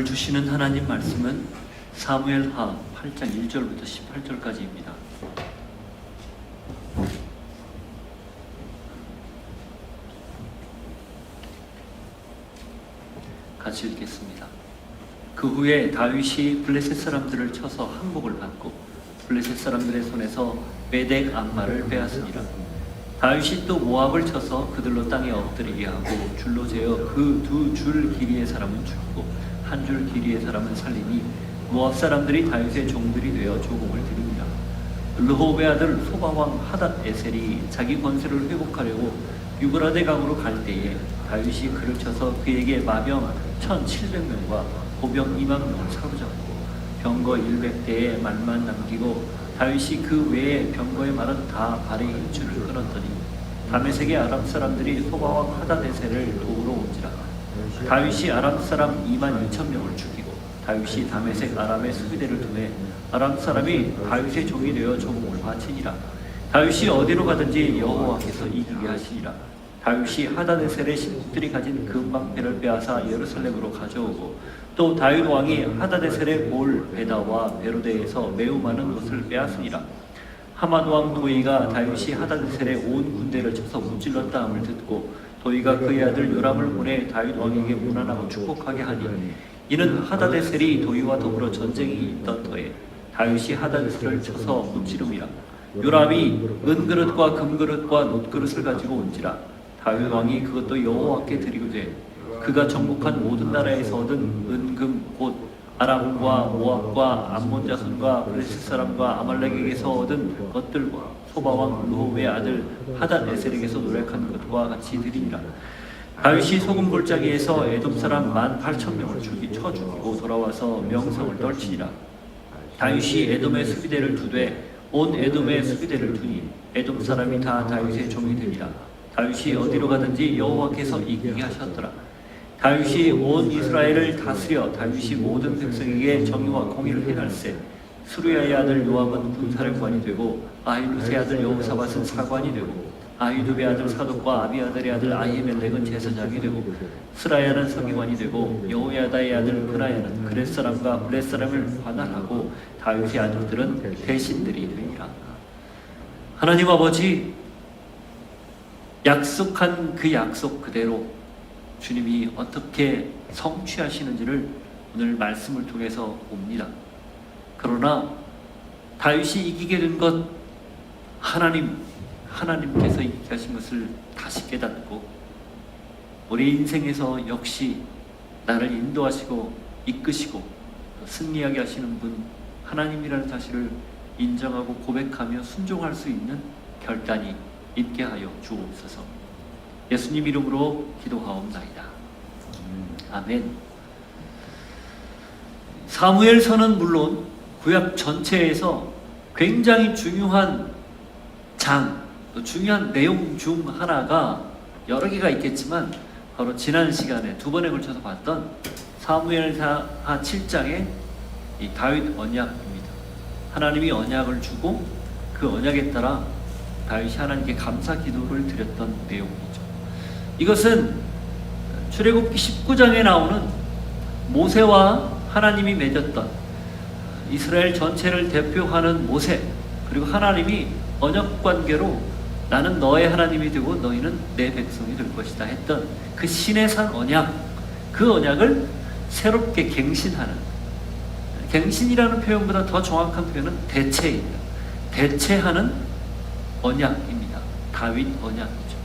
오늘 주시는 하나님 말씀은 사무엘하 8장 1절부터 18절까지입니다. 같이 읽겠습니다. 그 후에 다윗이 블레셋 사람들을 쳐서 항복을 받고 블레셋 사람들의 손에서 메덱 암마를 빼앗으니라. 다윗이 또 모압을 쳐서 그들로 땅에 엎드리게 하고 줄로 재어 그 두 줄 길이의 사람은 죽이고 한 줄 길이의 사람은 살리니 모압 사람들이 다윗의 종들이 되어 조공을 드립니다. 르호베 아들 소바왕 하닷 에셀이 자기 권세를 회복하려고 유브라데 강으로 갈 때에 다윗이 그를 쳐서 그에게 마병 1,700명과 보병 2만 명을 사로잡고 병거 100대에 말만 남기고 다윗이 그 외에 병거의 말은 다 발의 힘줄을 끊었더니 다메섹의 아람 사람들이 소바왕 하닷에셀을 도우러 온지라. 다윗이 아람 사람 2만 2천 명을 죽이고 다윗이 다메섹 아람의 수비대를 두매 아람 사람이 다윗의 종이 되어 조공을 바치니라. 다윗이 어디로 가든지 여호와께서 이기게 하시니라. 다윗이 하닷에셀의 신복들이 가진 금방패를 빼앗아 예루살렘으로 가져오고 또 다윗 왕이 하닷에셀의 볼 베다와 베로데에서 매우 많은 것을 빼앗으니라. 하만 왕 도이가 다윗이 하닷에셀의 온 군대를 쳐서 무찔렀다 함을 듣고 도이가 그의 아들 요람을 보내 다윗 왕에게 문안하고 축복하게 하니 이는 하닷에셀이 도이와 더불어 전쟁이 있던 터에 다윗이 하닷에셀을 쳐서 무찌름이라. 요람이 은그릇과 금그릇과 놋그릇을 가지고 온지라. 다윗 왕이 그것도 여호와께 드리고되 그가 정복한 모든 나라에서 얻은 은금 곧 아람과 모압과 암몬 자손과 블레셋 사람과 아말렉에게서 얻은 것들과 소바왕 르호베의 아들 하닷에셀에게서 노력한 것과 같이 드리니라. 다윗이 소금 골짜기에서 에돔 사람 18,000명을 쳐 죽이고 돌아와서 명성을 떨치니라. 다윗이 에돔의 수비대를 두되 온 에돔의 수비대를 두니 에돔 사람이 다 다윗의 종이 되니라. 다윗이 어디로 가든지 여호와께서 이기게 하셨더라. 다윗이 온 이스라엘을 다스려 다윗이 모든 백성에게 정의와 공의를 행할세. 수르야의 아들 요압은 군사령관이 되고 아히룻의 아들 여호사밧은 사관이 되고 아히두베의 아들 사독과 아비아달의 아들 아히멜렉은 제사장이 되고 스라야는 서기관이 되고 여호야다의 아들 그나야는 그렛 사람과 블렛 사람을 관할하고 다윗의 아들들은 대신들이 되니라. 하나님 아버지, 약속한 그 약속 그대로 주님이 어떻게 성취하시는지를 오늘 말씀을 통해서 봅니다. 그러나 다윗이 이기게 된 것 하나님께서 이기게 하신 것을 다시 깨닫고 우리 인생에서 역시 나를 인도하시고 이끄시고 승리하게 하시는 분 하나님이라는 사실을 인정하고 고백하며 순종할 수 있는 결단이 있게 하여 주옵소서. 예수님 이름으로 기도하옵나이다. 아멘. 사무엘서는 물론 구약 전체에서 굉장히 중요한 또 중요한 내용 중 하나가 여러 개가 있겠지만 바로 지난 시간에 두 번에 걸쳐서 봤던 사무엘하 7장의 이 다윗 언약입니다. 하나님이 언약을 주고 그 언약에 따라 다윗이 하나님께 감사 기도를 드렸던 내용이죠. 이것은 출애굽기 19장에 나오는 모세와 하나님이 맺었던 이스라엘 전체를 대표하는 모세, 그리고 하나님이 언약 관계로 나는 너의 하나님이 되고 너희는 내 백성이 될 것이다 했던 그 신의 산 언약, 그 언약을 새롭게 갱신이라는 표현보다 더 정확한 표현은 대체입니다. 대체하는 언약입니다. 다윗 언약이죠.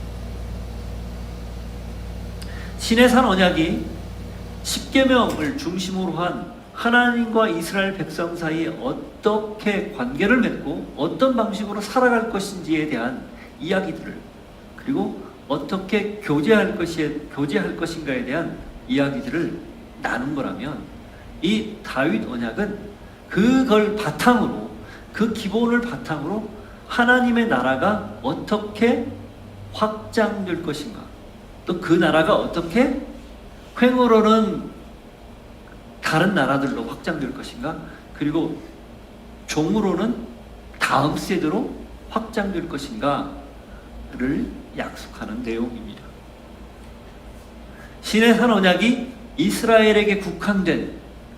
신의 산 언약이 십계명을 중심으로 한 하나님과 이스라엘 백성 사이에 어떻게 관계를 맺고 어떤 방식으로 살아갈 것인지에 대한 이야기들을, 그리고 어떻게 교제할 것인가에 대한 이야기들을 나눈 거라면 이 다윗 언약은 그걸 바탕으로, 그 기본을 바탕으로 하나님의 나라가 어떻게 확장될 것인가, 또 그 나라가 어떻게 횡으로는 다른 나라들로 확장될 것인가, 그리고 종으로는 다음 세대로 확장될 것인가를 약속하는 내용입니다. 신의 산 언약이 이스라엘에게 국한된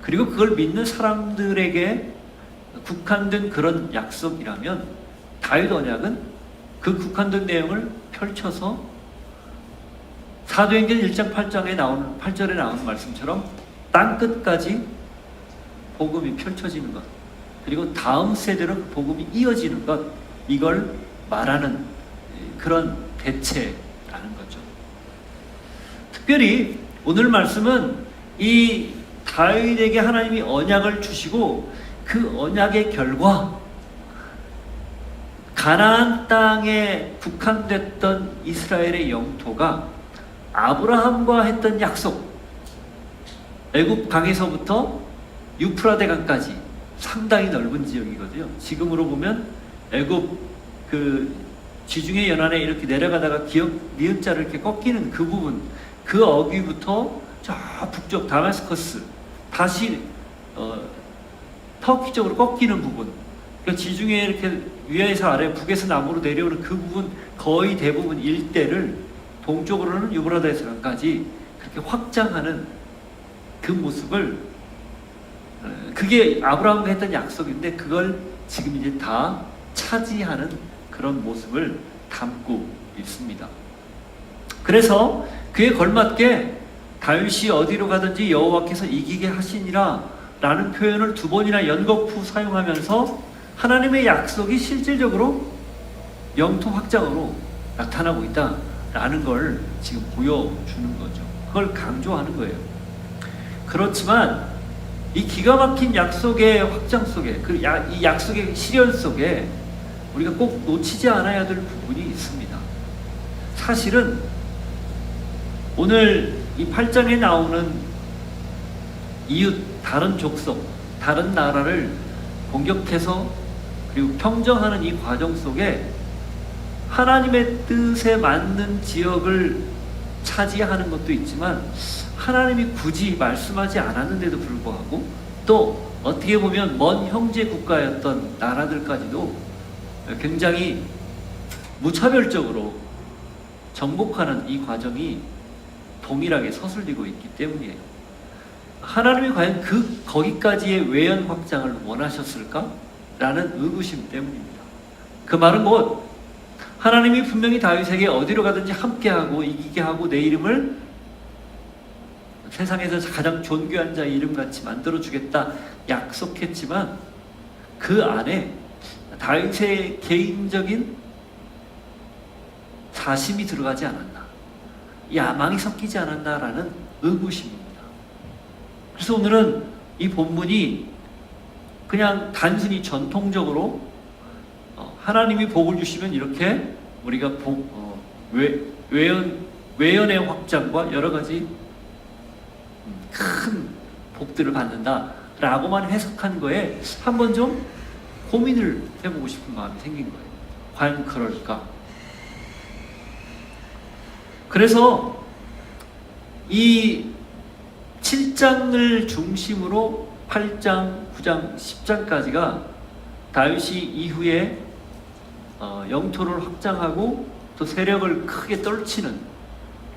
그리고 그걸 믿는 사람들에게 국한된 그런 약속이라면 다윗 언약은 그 국한된 내용을 펼쳐서 사도행전 1장 8절에 나오는 말씀처럼 땅끝까지 복음이 펼쳐지는 것, 그리고 다음 세대로 복음이 이어지는 것, 이걸 말하는 그런 대체라는 거죠. 특별히 오늘 말씀은 이 다윗에게 하나님이 언약을 주시고 그 언약의 결과 가나안 땅에 국한됐던 이스라엘의 영토가 아브라함과 했던 약속, 애굽 강에서부터 유프라데 강까지 상당히 넓은 지역이거든요. 지금으로 보면 애굽 그 지중해 연안에 이렇게 내려가다가 니은자를 이렇게 꺾이는 그 부분, 그 어귀부터 저 북쪽 다마스커스 다시 터키 쪽으로 꺾이는 부분, 그러니까 지중해 이렇게 위에서 아래, 북에서 남으로 내려오는 그 부분 거의 대부분 일대를 동쪽으로는 유브라데스 강까지 그렇게 확장하는 그 모습을, 그게 아브라함과 했던 약속인데 그걸 지금 이제 다 차지하는 그런 모습을 담고 있습니다. 그래서 그에 걸맞게 다윗이 어디로 가든지 여호와께서 이기게 하시니라 라는 표현을 2번이나 연거푸 사용하면서 하나님의 약속이 실질적으로 영토 확장으로 나타나고 있다라는 걸 지금 보여주는 거죠. 그걸 강조하는 거예요. 그렇지만 이 기가 막힌 약속의 확장 속에, 이 약속의 실현 속에 우리가 꼭 놓치지 않아야 될 부분이 있습니다. 사실은 오늘 이 8장에 나오는 이웃, 다른 족속, 다른 나라를 공격해서 그리고 평정하는 이 과정 속에 하나님의 뜻에 맞는 지역을 차지하는 것도 있지만 하나님이 굳이 말씀하지 않았는데도 불구하고 또 어떻게 보면 먼 형제 국가였던 나라들까지도 굉장히 무차별적으로 정복하는 이 과정이 동일하게 서술되고 있기 때문이에요. 하나님이 과연 거기까지의 외연 확장을 원하셨을까? 라는 의구심 때문입니다. 그 말은 곧 하나님이 분명히 다윗에게 어디로 가든지 함께하고 이기게 하고 내 이름을 세상에서 가장 존귀한 자의 이름같이 만들어주겠다 약속했지만 그 안에 다윗의 개인적인 사심이 들어가지 않았나, 야망이 섞이지 않았나라는 의구심입니다. 그래서 오늘은 이 본문이 그냥 단순히 전통적으로 하나님이 복을 주시면 이렇게 우리가 외연의 확장과 여러 가지 큰 복들을 받는다라고만 해석한 거에 한번 좀 고민을 해보고 싶은 마음이 생긴 거예요. 과연 그럴까? 그래서 이 7장을 중심으로 8장, 9장, 10장까지가 다윗이 이후에 영토를 확장하고 또 세력을 크게 떨치는,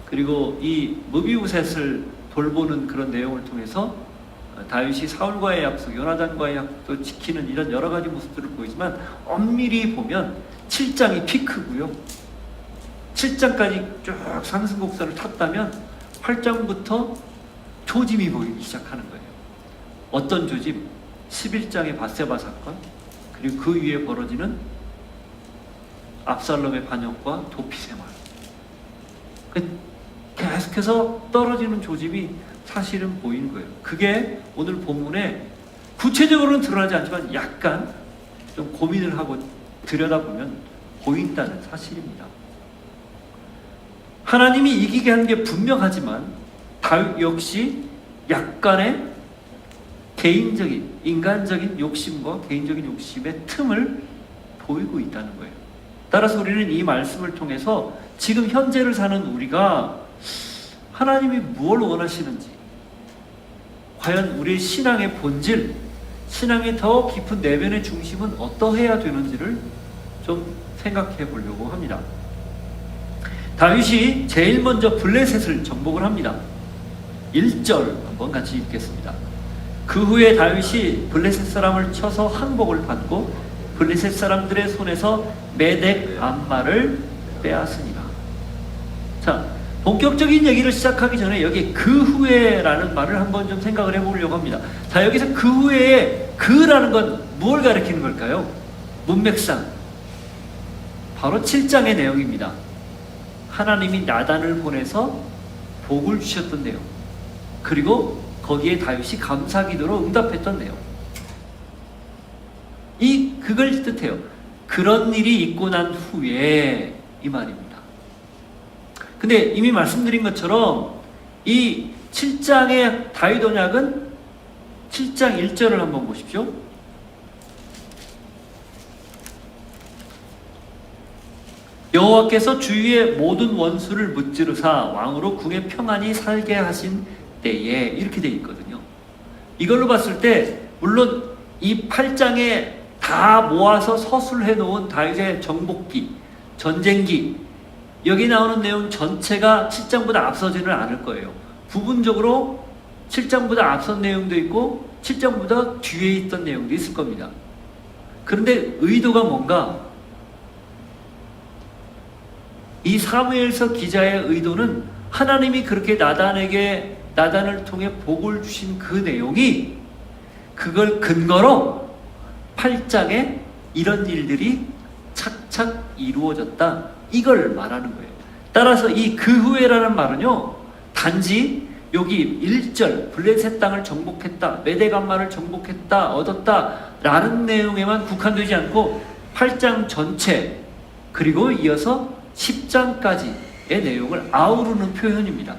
그리고 이 무비우셋을 돌보는 그런 내용을 통해서 다윗이 사울과의 약속, 요나단과의 약속도 지키는 이런 여러 가지 모습들을 보이지만 엄밀히 보면 7장이 피크고요. 7장까지 쭉 상승 곡선을 탔다면 8장부터 조짐이 보이기 시작하는 거예요. 어떤 조짐? 11장의 바세바 사건, 그리고 그 위에 벌어지는 압살롬의 반역과 도피 생활. 계속해서 떨어지는 조짐이 사실은 보이는 거예요. 그게 오늘 본문에 구체적으로는 드러나지 않지만 약간 좀 고민을 하고 들여다보면 보인다는 사실입니다. 하나님이 이기게 한 게 분명하지만 다윗 역시 약간의 개인적인, 인간적인 욕심과 개인적인 욕심의 틈을 보이고 있다는 거예요. 따라서 우리는 이 말씀을 통해서 지금 현재를 사는 우리가 하나님이 무엇을 원하시는지, 과연 우리의 신앙의 본질, 신앙의 더 깊은 내면의 중심은 어떠해야 되는지를 좀 생각해 보려고 합니다. 다윗이 제일 먼저 블레셋을 정복을 합니다. 1절 한번 같이 읽겠습니다. 그 후에 다윗이 블레셋 사람을 쳐서 항복을 받고 블레셋 사람들의 손에서 메덱 암마를 빼앗으니라. 자, 본격적인 얘기를 시작하기 전에 여기 그 후에라는 말을 한번 좀 생각을 해보려고 합니다. 자, 여기서 그 후에 그라는 건 무엇을 가리키는 걸까요? 문맥상 바로 7장의 내용입니다. 하나님이 나단을 보내서 복을 주셨던 내용, 그리고 거기에 다윗이 감사기도로 응답했던 내용, 그걸 뜻해요. 그런 일이 있고 난 후에 이 말입니다. 근데 이미 말씀드린 것처럼 이 7장의 다윗 언약은 7장 1절을 한번 보십시오. 여호와께서 주위의 모든 원수를 무찌르사 왕으로 궁에 평안히 살게 하신 때에, 이렇게 돼 있거든요. 이걸로 봤을 때 물론 이 8장에 다 모아서 서술해 놓은 다윗의 정복기, 전쟁기, 여기 나오는 내용 전체가 7장보다 앞서지는 않을 거예요. 부분적으로 7장보다 앞선 내용도 있고 7장보다 뒤에 있던 내용도 있을 겁니다. 그런데 의도가 뭔가, 이 사무엘서 기자의 의도는 하나님이 그렇게 나단을 통해 복을 주신 그 내용이, 그걸 근거로 8장에 이런 일들이 착착 이루어졌다, 이걸 말하는 거예요. 따라서 이 그 후에라는 말은요, 단지 여기 1절 블레셋 땅을 정복했다, 메대감마를 정복했다, 얻었다 라는 내용에만 국한되지 않고 8장 전체, 그리고 이어서 10장까지의 내용을 아우르는 표현입니다.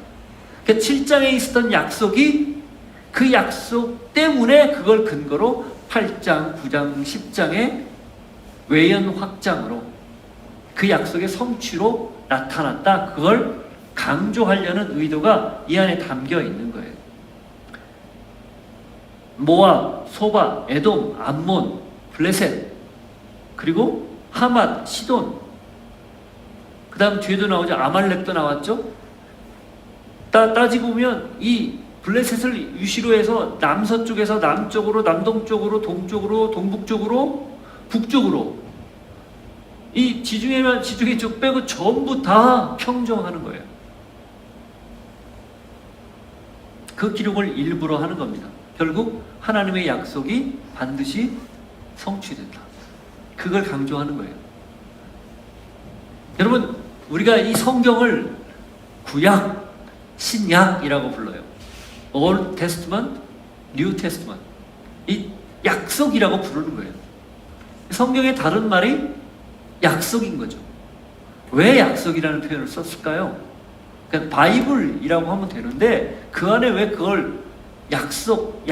그러니까 7장에 있었던 약속이, 그 약속 때문에 그걸 근거로 8장, 9장, 10장의 외연 확장으로 그 약속의 성취로 나타났다, 그걸 강조하려는 의도가 이 안에 담겨 있는 거예요. 모압, 소바, 에돔, 암몬, 블레셋, 그리고 하맛, 시돈, 그 다음 뒤에도 나오죠. 아말렉도 나왔죠. 따지고 보면 이 블레셋을 유시로 해서 남서쪽에서 남쪽으로, 남동쪽으로, 동쪽으로, 동북쪽으로, 북쪽으로, 이 지중해 쪽 빼고 전부 다 평정하는 거예요. 그 기록을 일부러 하는 겁니다. 결국 하나님의 약속이 반드시 성취된다, 그걸 강조하는 거예요. 여러분, 우리가 이 성경을 구약, 신약이라고 불러요. Old Testament, New Testament. 이 약속이라고 부르는 거예요. 성경의 다른 말이 약속인 거죠. 왜 약속이라는 표현을 썼을까요? 그러니까 바이블이라고 하면 되는데 그 안에 왜 그걸 약속,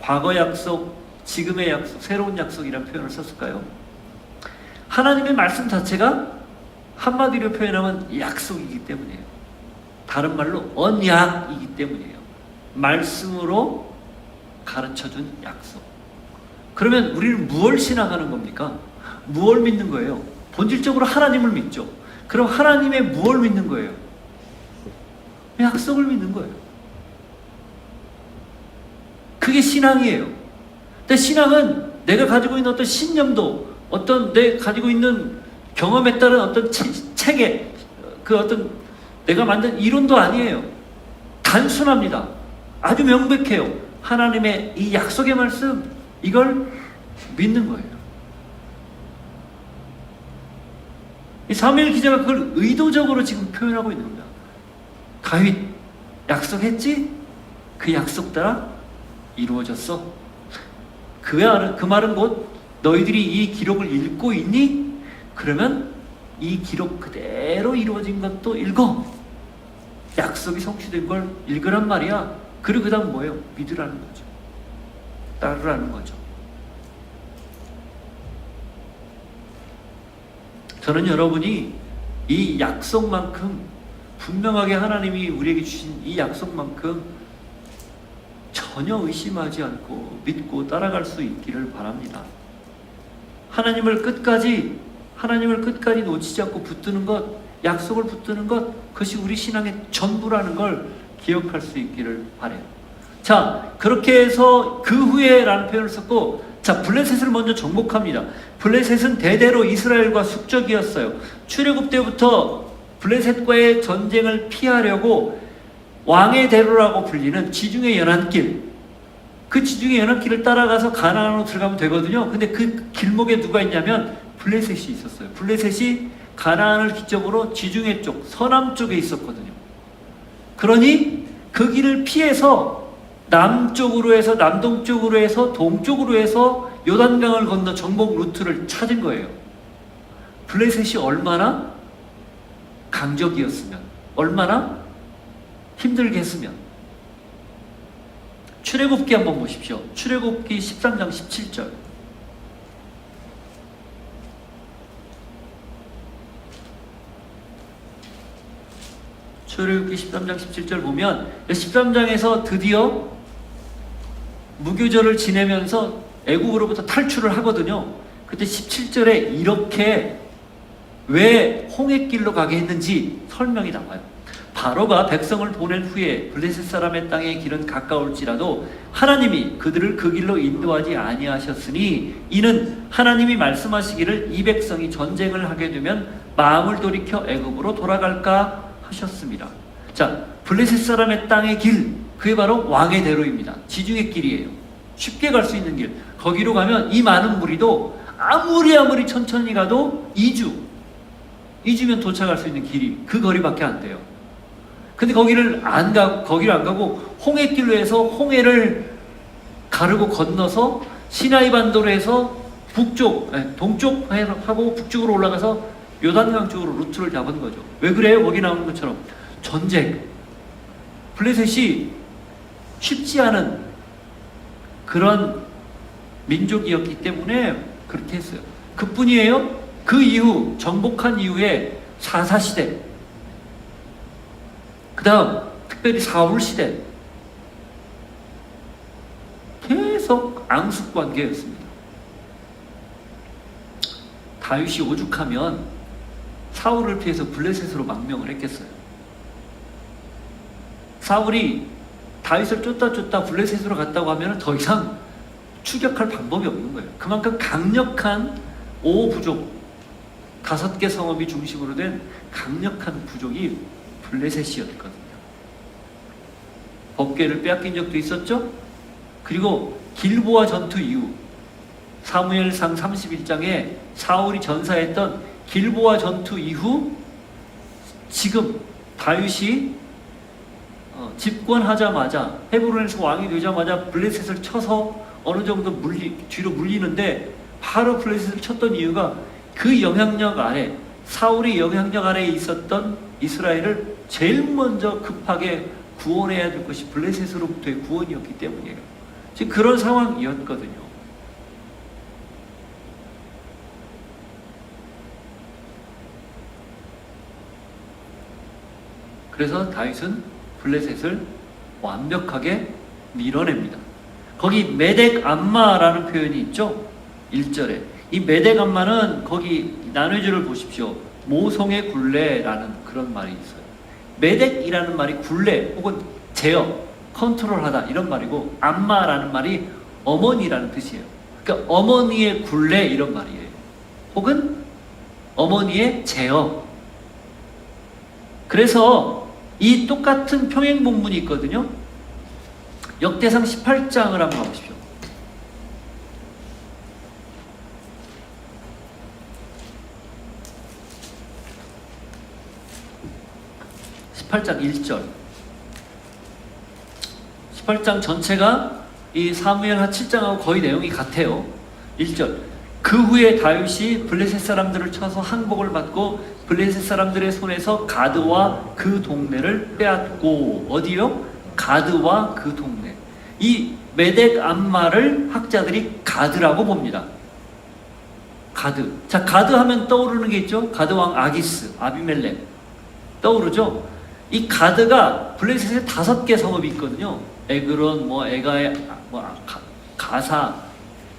과거 약속, 지금의 약속, 새로운 약속이라는 표현을 썼을까요? 하나님의 말씀 자체가 한마디로 표현하면 약속이기 때문이에요. 다른 말로 언약이기 때문이에요. 말씀으로 가르쳐준 약속. 그러면 우리는 무엇을 신앙하는 겁니까? 무엇을 믿는 거예요? 본질적으로 하나님을 믿죠. 그럼 하나님의 무엇을 믿는 거예요? 약속을 믿는 거예요. 그게 신앙이에요. 근데 신앙은 내가 가지고 있는 어떤 신념도, 어떤 내 가지고 있는 경험에 따른 어떤 체계, 그 어떤 내가 만든 이론도 아니에요. 단순합니다. 아주 명백해요. 하나님의 이 약속의 말씀, 이걸 믿는 거예요. 이 사무엘 기자가 그걸 의도적으로 지금 표현하고 있는 겁니다. 다윗 약속했지? 그 약속 따라 이루어졌어. 그 말은 곧 너희들이 이 기록을 읽고 있니? 그러면 이 기록 그대로 이루어진 것도 읽어. 약속이 성취된 걸 읽으란 말이야. 그리고 그 다음 뭐예요? 믿으라는 거죠. 따르라는 거죠. 저는 여러분이 이 약속만큼, 분명하게 하나님이 우리에게 주신 이 약속만큼 전혀 의심하지 않고 믿고 따라갈 수 있기를 바랍니다. 하나님을 끝까지 놓치지 않고 붙드는 것, 약속을 붙드는 것, 그것이 우리 신앙의 전부라는 걸 기억할 수 있기를 바라요. 자, 그렇게 해서 그 후에라는 표현을 썼고, 자, 블레셋을 먼저 정복합니다. 블레셋은 대대로 이스라엘과 숙적이었어요. 출애굽 때부터 블레셋과의 전쟁을 피하려고 왕의 대로라고 불리는 지중해 연안길, 그 지중해 연안길을 따라가서 가나안으로 들어가면 되거든요. 근데 그 길목에 누가 있냐면 블레셋이 있었어요. 블레셋이 가나안을 기점으로 지중해 쪽, 서남 쪽에 있었거든요. 그러니 그 길을 피해서 남쪽으로 해서, 남동쪽으로 해서, 동쪽으로 해서 요단강을 건너 정복 루트를 찾은 거예요. 블레셋이 얼마나 강적이었으면, 얼마나 힘들게 했으면. 출애굽기 한번 보십시오. 출애굽기 13장 17절. 출애굽기 13장 17절 보면 13장에서 드디어 무교절을 지내면서 애굽으로부터 탈출을 하거든요. 그때 17절에 이렇게 왜 홍해길로 가게 했는지 설명이 나와요. 바로가 백성을 보낸 후에 블레셋 사람의 땅의 길은 가까울지라도 하나님이 그들을 그 길로 인도하지 아니하셨으니 이는 하나님이 말씀하시기를 이 백성이 전쟁을 하게 되면 마음을 돌이켜 애굽으로 돌아갈까 하셨습니다. 자, 블레셋 사람의 땅의 길, 그게 바로 왕의 대로입니다. 지중해 길이에요. 쉽게 갈 수 있는 길. 거기로 가면 이 많은 무리도 아무리 천천히 가도 2주면 도착할 수 있는 길이 그 거리밖에 안 돼요. 근데 거기를 안 가고 홍해길로 해서 홍해를 가르고 건너서 시나이 반도로 해서 동쪽 하고 북쪽으로 올라가서 요단강 쪽으로 루트를 잡은 거죠. 왜 그래요? 거기 나오는 것처럼 전쟁. 블레셋이 쉽지 않은 그런 민족이었기 때문에 그렇게 했어요. 그뿐이에요? 그 이후 정복한 이후에 사사시대, 그 다음 특별히 사울시대, 계속 앙숙관계였습니다. 다윗이 오죽하면 사울을 피해서 블레셋으로 망명을 했겠어요. 사울이 다윗을 쫓다 블레셋으로 갔다고 하면 더 이상 추격할 방법이 없는 거예요. 그만큼 강력한 부족, 5개 성읍이 중심으로 된 강력한 부족이 블레셋이었거든요. 법궤를 빼앗긴 적도 있었죠. 그리고 길보아 전투 이후 사무엘상 31장에 사울이 전사했던 길보아 전투 이후 지금 다윗이 집권하자마자, 헤브론에서 왕이 되자마자 블레셋을 쳐서 어느 정도 뒤로 물리는데, 바로 블레셋을 쳤던 이유가 그 영향력 아래, 사울의 영향력 아래에 있었던 이스라엘을 제일 먼저 급하게 구원해야 될 것이 블레셋으로부터의 구원이었기 때문이에요. 지금 그런 상황이었거든요. 그래서 다윗은 블레셋을 완벽하게 밀어냅니다. 거기 메덱 암마라는 표현이 있죠. 1절에 이 메덱 암마는 거기 난회주를 보십시오. 모성의 굴레라는 그런 말이 있어요. 메덱이라는 말이 굴레 혹은 제어, 컨트롤하다 이런 말이고, 암마라는 말이 어머니라는 뜻이에요. 그러니까 어머니의 굴레 이런 말이에요. 혹은 어머니의 제어. 그래서 이 똑같은 평행본문이 있거든요. 역대상 18장을 한번 가보십시오. 18장 1절. 18장 전체가 이 사무엘하 7장하고 거의 내용이 같아요. 1절. 그 후에 다윗이 블레셋 사람들을 쳐서 항복을 받고 블레셋 사람들의 손에서 가드와 그 동네를 빼앗고. 어디요? 가드와 그 동네. 이 메덱 암마를 학자들이 가드라고 봅니다. 가드. 자, 가드 하면 떠오르는 게 있죠. 가드 왕 아기스, 아비멜렉 떠오르죠. 이 가드가 블레셋에 5개 성읍이 있거든요. 에그론, 가사.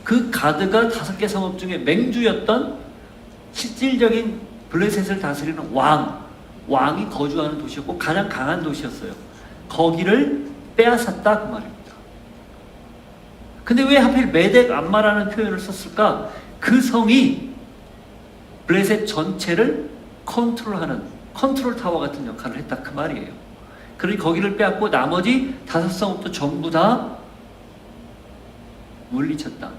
그 가드가 5개 성읍 중에 맹주였던 실질적인 블레셋을 다스리는 왕이 거주하는 도시였고 가장 강한 도시였어요. 거기를 빼앗았다 그 말입니다. 근데 왜 하필 메덱 암마라는 표현을 썼을까? 그 성이 블레셋 전체를 컨트롤하는 컨트롤 타워 같은 역할을 했다 그 말이에요. 그러니 거기를 빼앗고 나머지 5성읍도 전부 다 물리쳤다.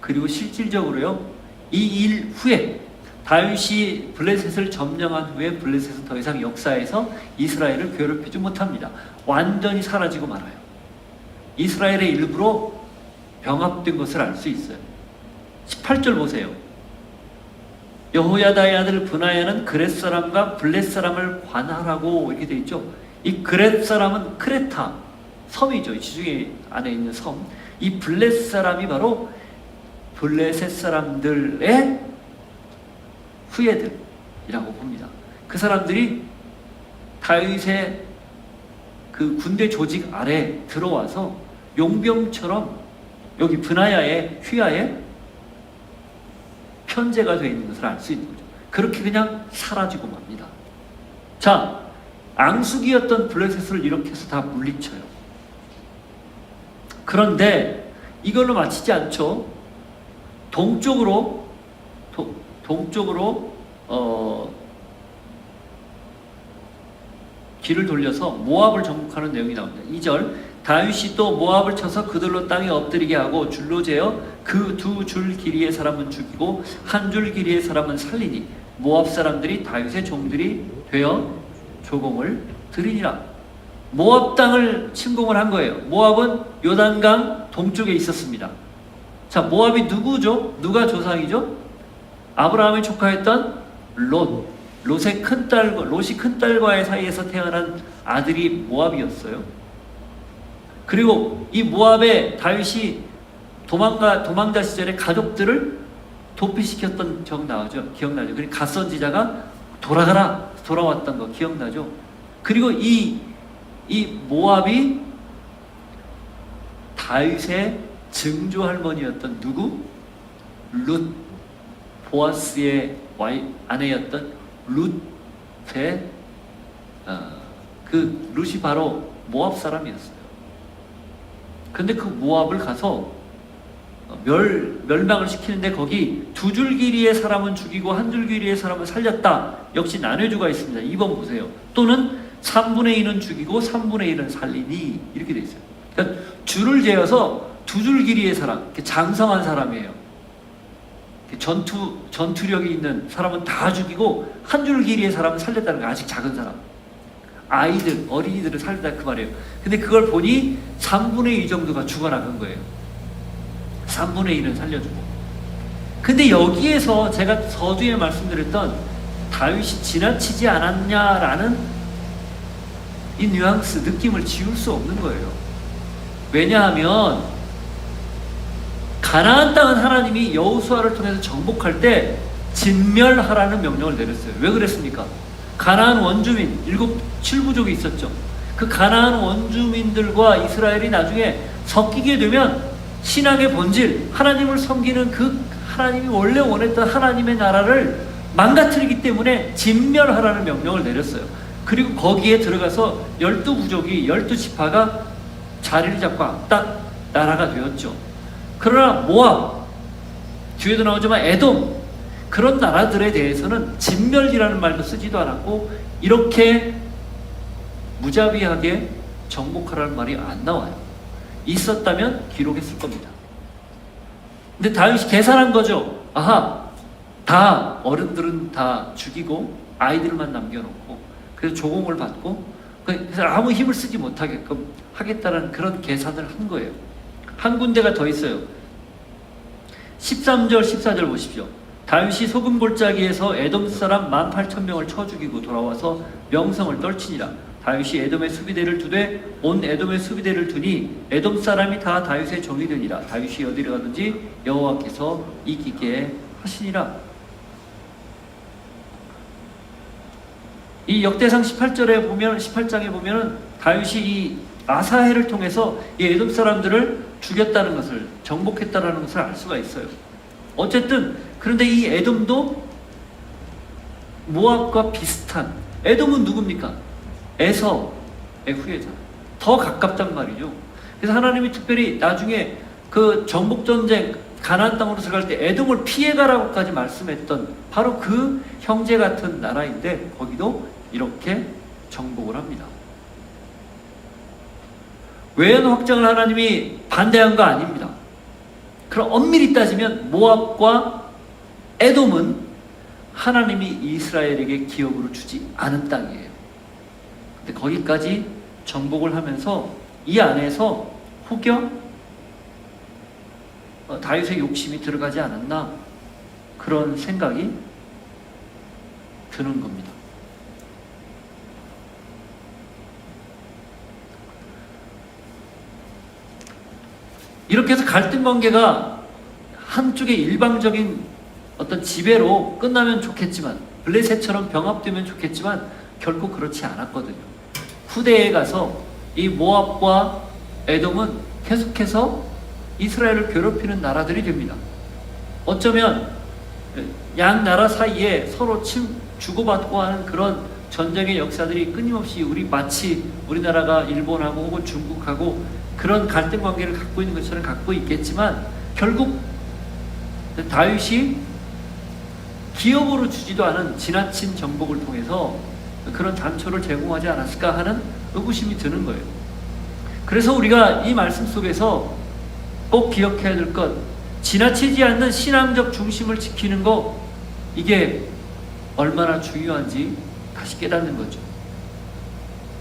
그리고 실질적으로요, 이 일 후에 다윗이 블레셋을 점령한 후에 블레셋은 더 이상 역사에서 이스라엘을 괴롭히지 못합니다. 완전히 사라지고 말아요. 이스라엘의 일부로 병합된 것을 알 수 있어요. 18절 보세요. 여호야다의 아들 브나야는 그렛 사람과 블렛 사람을 관할하고 이렇게 되어 있죠. 이 그렛 사람은 크레타 섬이죠. 지중해 안에 있는 섬. 이 블렛 사람이 바로 블레셋 사람들의 후예들이라고 봅니다. 그 사람들이 다윗의 그 군대 조직 아래 들어와서 용병처럼 여기 브나야의 휘하에 편제가 되어 있는 것을 알 수 있는 거죠. 그렇게 그냥 사라지고 맙니다. 자, 앙숙이었던 블레셋을 이렇게 해서 다 물리쳐요. 그런데 이걸로 마치지 않죠. 동쪽으로 길을 돌려서 모압을 정복하는 내용이 나옵니다. 2절, 다윗이 또 모압을 쳐서 그들로 땅에 엎드리게 하고 줄로 재어 그 2줄 길이의 사람은 죽이고 1줄 길이의 사람은 살리니 모압 사람들이 다윗의 종들이 되어 조공을 드리니라. 모압 땅을 침공을 한 거예요. 모압은 요단강 동쪽에 있었습니다. 자, 모압이 누구죠? 누가 조상이죠? 아브라함의 조카였던 롯. 롯이 큰 딸과의 사이에서 태어난 아들이 모압이었어요. 그리고 이 모압에 다윗이 도망자 시절에 가족들을 도피시켰던 기억나죠? 그리고 갓선지자가 돌아왔던 거 기억나죠? 그리고 이 모압이 다윗의 증조 할머니였던 누구? 룻, 보아스의 아내였던 룻의 그 룻이 바로 모압 사람이었어요. 근데 그 모압을 가서 멸망을 시키는데 거기 2줄 길이의 사람은 죽이고 1줄 길이의 사람은 살렸다. 역시 나눠주가 있습니다. 2번 보세요. 또는 3분의 1은 죽이고 3분의 1은 살리니 이렇게 돼 있어요. 그러니까 줄을 재어서 2줄 길이의 사람, 장성한 사람이에요. 전투력이 있는 사람은 다 죽이고 1줄 길이의 사람은 살렸다는 거. 아직 작은 사람, 어린이들을 살렸다 그 말이에요. 근데 그걸 보니 3분의 2 정도가 죽어나간 거예요. 3분의 1은 살려주고. 근데 여기에서 제가 서두에 말씀드렸던 다윗이 지나치지 않았냐라는 이 뉘앙스, 느낌을 지울 수 없는 거예요. 왜냐하면 가나안 땅은 하나님이 여호수아를 통해서 정복할 때 진멸하라는 명령을 내렸어요. 왜 그랬습니까? 가나안 원주민 7부족이 있었죠. 그 가나안 원주민들과 이스라엘이 나중에 섞이게 되면 신앙의 본질, 하나님을 섬기는 그 하나님이 원래 원했던 하나님의 나라를 망가뜨리기 때문에 진멸하라는 명령을 내렸어요. 그리고 거기에 들어가서 12부족이 12지파가 자리를 잡고 딱 나라가 되었죠. 그러나 모압, 뒤에도 나오지만 에돔, 그런 나라들에 대해서는 진멸이라는 말도 쓰지도 않았고 이렇게 무자비하게 정복하라는 말이 안 나와요. 있었다면 기록했을 겁니다. 근데 다윗이 계산한 거죠. 아하, 다 어른들은 다 죽이고 아이들만 남겨놓고 그래서 조공을 받고 그래서 아무 힘을 쓰지 못하게끔 하겠다는 그런 계산을 한 거예요. 한 군데가 더 있어요. 13절 14절 보십시오. 다윗이 소금 골짜기에서 에돔 사람 18,000명을 쳐 죽이고 돌아와서 명성을 떨치니라. 다윗이 에돔의 수비대를 두되 온 에돔의 수비대를 두니 에돔 사람이 다 다윗의 종이 되니라. 다윗이 어디로 가든지 여호와께서 이기게 하시니라. 이 역대상 18장에 보면은 다윗이 이 아사헬을 통해서 이 에돔 사람들을 죽였다는 것을, 정복했다는 것을 알 수가 있어요. 어쨌든 그런데 이 에돔도 모압과 비슷한, 에돔은 누굽니까? 에서의 후예자. 더 가깝단 말이죠. 그래서 하나님이 특별히 나중에 그 정복전쟁 가나안 땅으로 들어갈 때 에돔을 피해가라고까지 말씀했던 바로 그 형제 같은 나라인데 거기도 이렇게 정복을 합니다. 외연 확장을 하나님이 반대한 거 아닙니다. 그럼 엄밀히 따지면 모압과 에돔은 하나님이 이스라엘에게 기업으로 주지 않은 땅이에요. 근데 거기까지 정복을 하면서 이 안에서 혹여 다윗의 욕심이 들어가지 않았나 그런 생각이 드는 겁니다. 이렇게 해서 갈등 관계가 한쪽의 일방적인 어떤 지배로 끝나면 좋겠지만, 블레셋처럼 병합되면 좋겠지만 결코 그렇지 않았거든요. 후대에 가서 이 모압과 에돔은 계속해서 이스라엘을 괴롭히는 나라들이 됩니다. 어쩌면 양 나라 사이에 서로 주고받고 하는 그런 전쟁의 역사들이 끊임없이 마치 우리나라가 일본하고 혹은 중국하고 그런 갈등 관계를 갖고 있는 것처럼 갖고 있겠지만, 결국 다윗이 기업으로 주지도 않은 지나친 정복을 통해서 그런 단초를 제공하지 않았을까 하는 의구심이 드는 거예요. 그래서 우리가 이 말씀 속에서 꼭 기억해야 될 것, 지나치지 않는 신앙적 중심을 지키는 거, 이게 얼마나 중요한지 다시 깨닫는 거죠.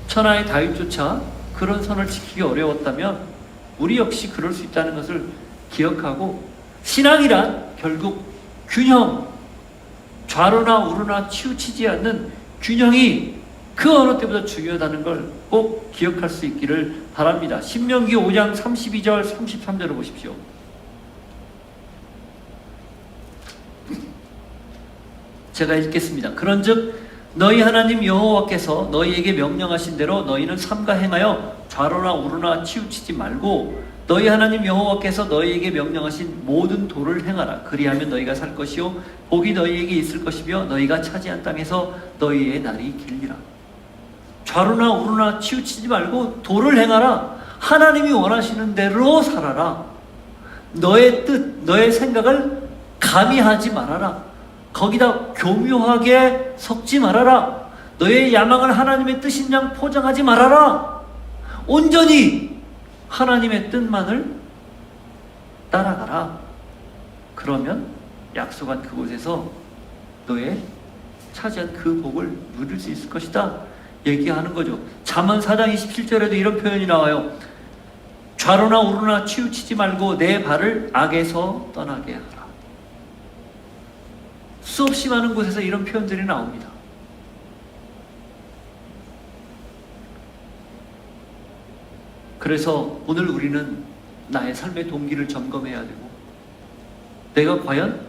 천하의 다윗조차 그런 선을 지키기 어려웠다면 우리 역시 그럴 수 있다는 것을 기억하고, 신앙이란 결국 균형, 좌로나 우로나 치우치지 않는 균형이 그 어느 때보다 중요하다는 걸 꼭 기억할 수 있기를 바랍니다. 신명기 5장 32절 33절을 보십시오. 제가 읽겠습니다. 그런즉 너희 하나님 여호와께서 너희에게 명령하신 대로 너희는 삼가 행하여 좌로나 우로나 치우치지 말고 너희 하나님 여호와께서 너희에게 명령하신 모든 도를 행하라. 그리하면 너희가 살 것이요 복이 너희에게 있을 것이며 너희가 차지한 땅에서 너희의 날이 길리라. 좌로나 우로나 치우치지 말고 도를 행하라. 하나님이 원하시는 대로 살아라. 너의 뜻, 너의 생각을 가미하지 말아라. 거기다 교묘하게 섞지 말아라. 너의 야망을 하나님의 뜻인 양 포장하지 말아라. 온전히 하나님의 뜻만을 따라가라. 그러면 약속한 그곳에서 너의 차지한 그 복을 누릴 수 있을 것이다 얘기하는 거죠. 잠언 4장 27절에도 이런 표현이 나와요. 좌로나 우로나 치우치지 말고 내 발을 악에서 떠나게 하라. 수없이 많은 곳에서 이런 표현들이 나옵니다. 그래서 오늘 우리는 나의 삶의 동기를 점검해야 되고, 내가 과연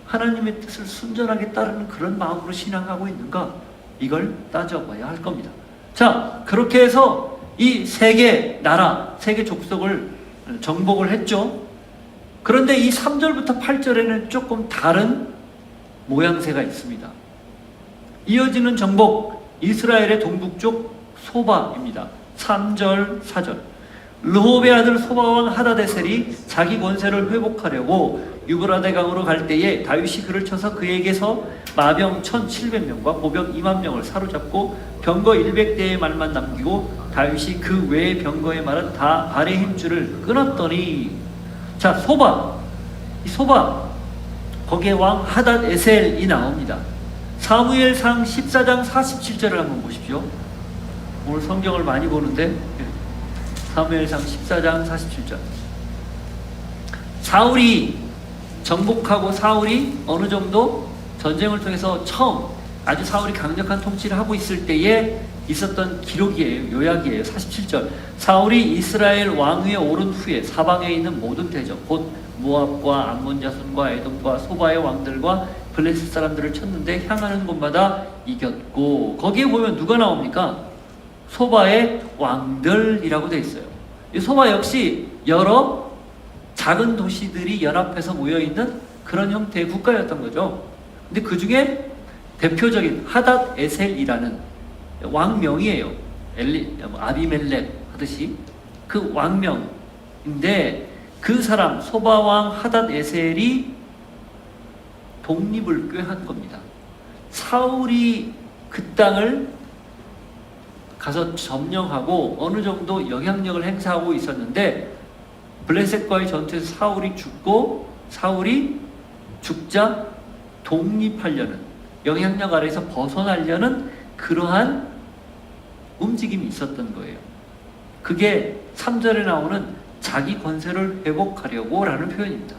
하나님의 뜻을 순전하게 따르는 그런 마음으로 신앙하고 있는가, 이걸 따져봐야 할 겁니다. 자, 그렇게 해서 이 세 개 나라, 세 개 족속을 정복을 했죠. 그런데 이 3절부터 8절에는 조금 다른 모양새가 있습니다. 이어지는 정복, 이스라엘의 동북쪽 소바입니다. 3절, 4절. 르홉의 아들 소바왕 하다데셀이 자기 권세를 회복하려고 유브라데 강으로 갈 때에 다윗이 그를 쳐서 그에게서 마병 1700명과 보병 2만 명을 사로잡고 병거 100대의 말만 남기고 다윗이 그 외의 병거의 말은 다 발의 힘줄을 끊었더니, 자, 소바, 이 소바, 거기에 왕 하닷에셀이 나옵니다. 사무엘상 14장 47절을 한번 보십시오. 오늘 성경을 많이 보는데 사무엘상 14장 47절. 사울이 정복하고 사울이 어느 정도 전쟁을 통해서 처음 아주 사울이 강력한 통치를 하고 있을 때에 있었던 기록이에요. 요약이에요. 47절. 사울이 이스라엘 왕위에 오른 후에 사방에 있는 모든 대적 곧 모압과 암몬 자손과 에돔과 소바의 왕들과 블레셋 사람들을 쳤는데 향하는 곳마다 이겼고, 거기에 보면 누가 나옵니까? 소바의 왕들이라고 되어 있어요. 이 소바 역시 여러 작은 도시들이 연합해서 모여있는 그런 형태의 국가였던 거죠. 근데 그 중에 대표적인 하닷 에셀이라는 왕명이에요. 아비멜렉 하듯이 그 왕명인데, 그 사람 소바왕 하닷 에셀이 독립을 꾀한 겁니다. 사울이 그 땅을 가서 점령하고 어느 정도 영향력을 행사하고 있었는데 블레셋과의 전투에서 사울이 죽자 독립하려는, 영향력 아래에서 벗어나려는 그러한 움직임이 있었던 거예요. 그게 3절에 나오는 자기 권세를 회복하려고 라는 표현입니다.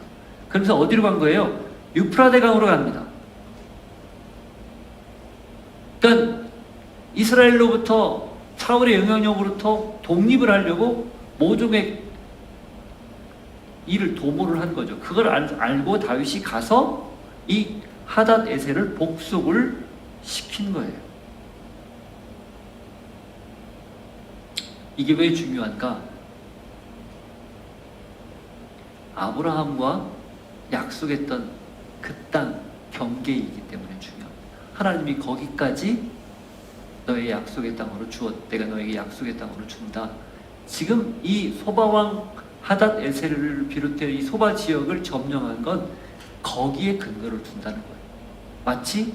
그래서 어디로 간 거예요? 유프라데 강으로 갑니다. 그러니까 이스라엘로부터, 사울의 영향력으로부터 독립을 하려고 모종의 일을 도모를 한 거죠. 그걸 알고 다윗이 가서 이 하닷 에셀을 복속을 시킨 거예요. 이게 왜 중요한가? 아브라함과 약속했던 그 땅 경계이기 때문에 중요합니다. 하나님이 거기까지 너의 약속의 땅으로 내가 너에게 약속의 땅으로 준다. 지금 이 소바왕 하닷 에셀을 비롯해 이 소바 지역을 점령한 건 거기에 근거를 둔다는 거예요. 마치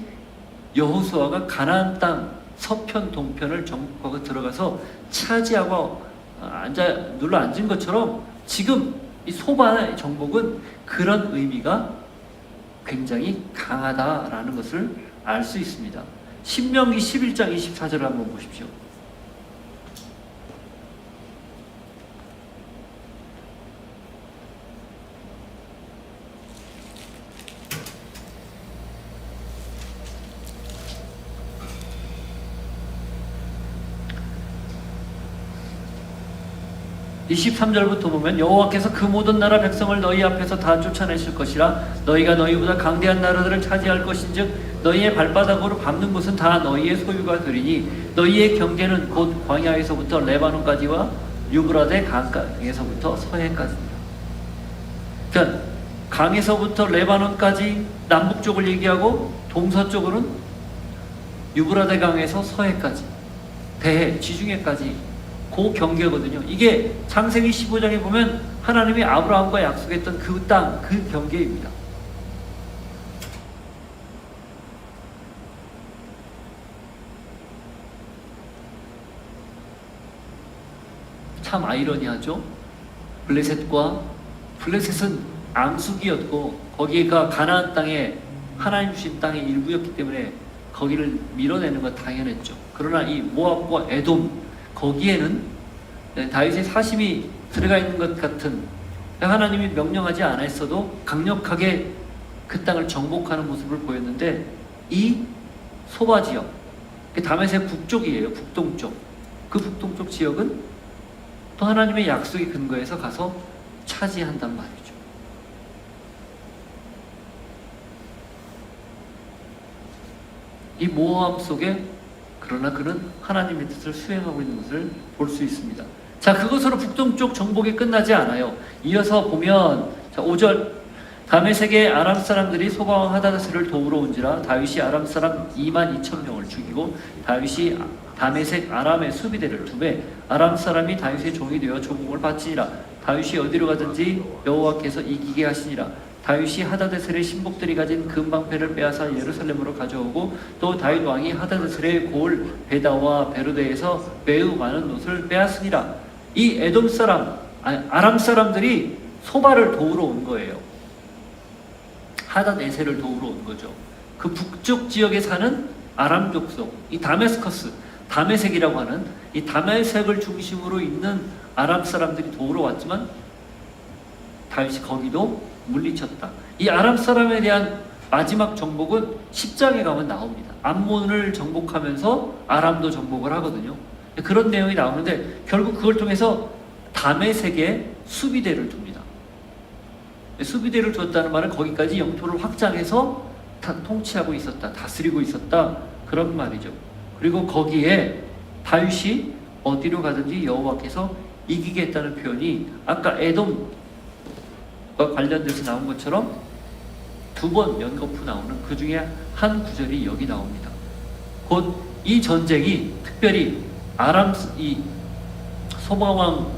여호수아가 가나안 땅 서편 동편을 정복하고 들어가서 차지하고 눌러 앉은 것처럼 지금 이 소바의 정복은 그런 의미가 굉장히 강하다라는 것을 알 수 있습니다. 신명기 11장 24절을 한번 보십시오. 이 13절부터 보면 여호와께서 그 모든 나라 백성을 너희 앞에서 다 쫓아내실 것이라. 너희가 너희보다 강대한 나라들을 차지할 것인즉 너희의 발바닥으로 밟는 곳은 다 너희의 소유가 되리니 너희의 경계는 곧 광야에서부터 레바논까지와 유브라데 강에서부터 서해까지입니다. 그러니까 강에서부터 레바논까지 남북 쪽을 얘기하고 동서쪽으로는 유브라데 강에서 서해까지, 대해, 지중해까지 그 경계거든요. 이게 창세기 15장에 보면 하나님이 아브라함과 약속했던 그 땅, 그 경계입니다. 참 아이러니하죠. 블레셋은 앙숙이었고 거기가 가나안 땅에 하나님 주신 땅의 일부였기 때문에 거기를 밀어내는 건 당연했죠. 그러나 이 모압과 에돔, 거기에는 다윗의 사심이 들어가 있는 것 같은, 하나님이 명령하지 않았어도 강력하게 그 땅을 정복하는 모습을 보였는데 이 소바 지역, 다메섹 북쪽이에요. 북동쪽. 그 북동쪽 지역은 또 하나님의 약속의 근거에서 가서 차지한단 말이죠. 이 모함 속에 그러나 그는 하나님의 뜻을 수행하고 있는 것을 볼 수 있습니다. 자, 그것으로 북동쪽 정복이 끝나지 않아요. 이어서 보면 5절, 다메섹의 아람 사람들이 소바왕 하다데스를 도우러 온지라. 다윗이 아람 사람 22,000명을 죽이고 다윗이 다메섹 아람의 수비대를 2배, 아람 사람이 다윗의 종이 되어 조공을 바치니라. 다윗이 어디로 가든지 여호와께서 이기게 하시니라. 다윗이 하다데셀의 신복들이 가진 금방패를 빼앗아 예루살렘으로 가져오고 또 다윗 왕이 하다데셀의 고을 베다와 베로데에서 매우 많은 옷을 빼앗으니라. 이 에돔 사람, 아람 사람들이 소바를 도우러 온 거예요. 하닷 에셀을 도우러 온 거죠. 그 북쪽 지역에 사는 아람 족속, 이 다메섹이라고 하는 이 다메섹을 중심으로 있는 아람 사람들이 도우러 왔지만 다윗이 거기도 물리쳤다. 이 아람 사람에 대한 마지막 정복은 10장에 가면 나옵니다. 암몬을 정복하면서 아람도 정복을 하거든요. 그런 내용이 나오는데 결국 그걸 통해서 다메섹에 수비대를 둡니다. 수비대를 뒀다는 말은 거기까지 영토를 확장해서 통치하고 있었다, 다스리고 있었다, 그런 말이죠. 그리고 거기에 다윗이 어디로 가든지 여호와께서 이기게 했다는 표현이 아까 에돔과 관련돼서 나온 것처럼 2번 연거푸 나오는 그 중에 한 구절이 여기 나옵니다. 곧 이 전쟁이 특별히 이 소바왕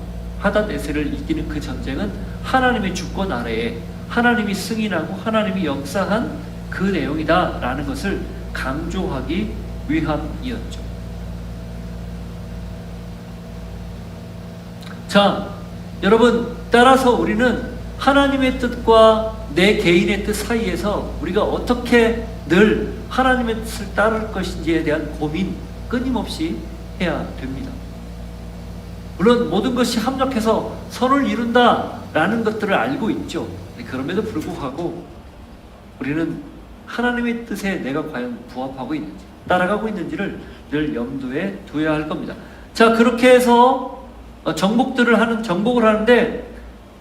하닷에셀을 이기는 그 전쟁은 하나님의 주권 아래에 하나님이 승인하고 하나님이 역사한 그 내용이다라는 것을 강조하기 위함이었죠. 자, 여러분, 따라서 우리는 하나님의 뜻과 내 개인의 뜻 사이에서 우리가 어떻게 늘 하나님의 뜻을 따를 것인지에 대한 고민 끊임없이 해야 됩니다. 물론 모든 것이 합력해서 선을 이룬다라는 것들을 알고 있죠. 그럼에도 불구하고 우리는 하나님의 뜻에 내가 과연 부합하고 있는지, 따라가고 있는지를 늘 염두에 두어야 할 겁니다. 자, 그렇게 해서 정복을 하는데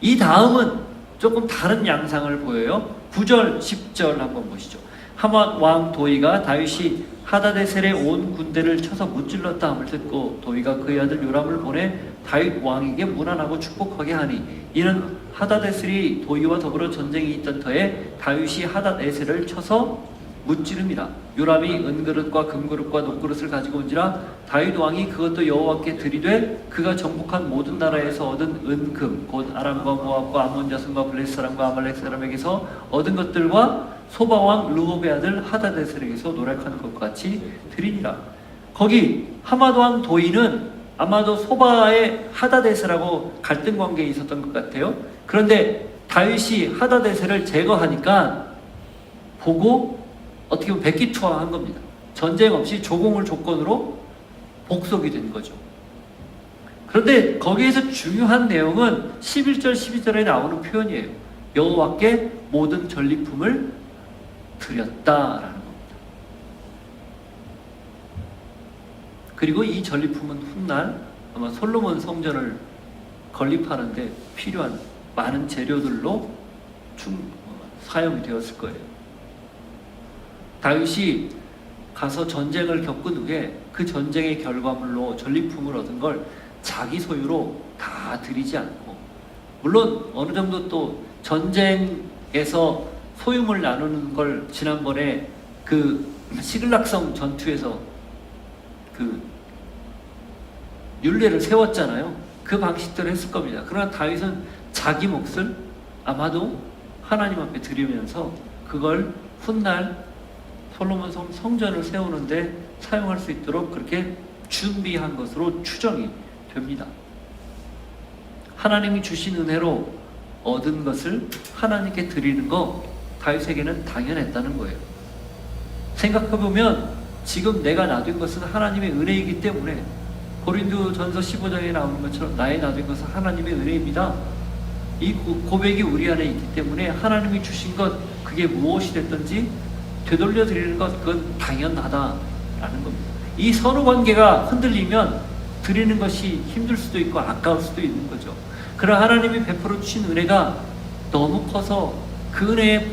이 다음은 조금 다른 양상을 보여요. 9절, 10절 한번 보시죠. 하맛 왕 도이가 다윗이 하닷에셀의 온 군대를 쳐서 무찔렀다 함을 듣고 도이가 그의 아들 요람을 보내 다윗 왕에게 문안하고 축복하게 하니 이는 하닷에셀이 도이와 더불어 전쟁이 있던 터에 다윗이 하닷에셀을 쳐서 무찌릅니다. 요람이 은그릇과 금그릇과 녹그릇을 가지고 온지라 다윗 왕이 그것도 여호와께 드리되 그가 정복한 모든 나라에서 얻은 은금 곧 아람과 모압과 암몬 자손과 블레셋 사람과 아말렉 사람에게서 얻은 것들과 소바 왕 르홉의 아들 하닷에셀에게서 노력한 것과 같이 드리니라. 거기 하맛 왕 도이는 아마도 소바의 하닷에셀하고 갈등 관계에 있었던 것 같아요. 그런데 다윗이 하닷에셀을 제거하니까 보고 어떻게 보면 백기투항한 겁니다. 전쟁 없이 조공을 조건으로 복속이 된 거죠. 그런데 거기에서 중요한 내용은 11절 12절에 나오는 표현이에요. 여호와께 모든 전리품을 드렸다라는 겁니다. 그리고 이 전리품은 훗날 아마 솔로몬 성전을 건립하는데 필요한 많은 재료들로 사용이 되었을 거예요. 다윗이 가서 전쟁을 겪은 후에 그 전쟁의 결과물로 전리품을 얻은 걸 자기 소유로 다 드리지 않고, 물론 어느 정도 또 전쟁에서 소유물 나누는 걸 지난번에 그 시글락성 전투에서 그 율례를 세웠잖아요. 그 방식대로 했을 겁니다. 그러나 다윗은 자기 몫을 아마도 하나님 앞에 드리면서 그걸 훗날 솔로몬 성전을 세우는데 사용할 수 있도록 그렇게 준비한 것으로 추정이 됩니다. 하나님이 주신 은혜로 얻은 것을 하나님께 드리는 거 다윗에게는 당연했다는 거예요. 생각해보면 지금 내가 놔둔 것은 하나님의 은혜이기 때문에 고린도전서 15장에 나오는 것처럼 나의 놔둔 것은 하나님의 은혜입니다. 이 고백이 우리 안에 있기 때문에 하나님이 주신 것 그게 무엇이 됐든지 되돌려 드리는 것 그건 당연하다라는 겁니다. 이 선후 관계가 흔들리면 드리는 것이 힘들 수도 있고 아까울 수도 있는 거죠. 그러나 하나님이 베풀어 주신 은혜가 너무 커서 그 은혜에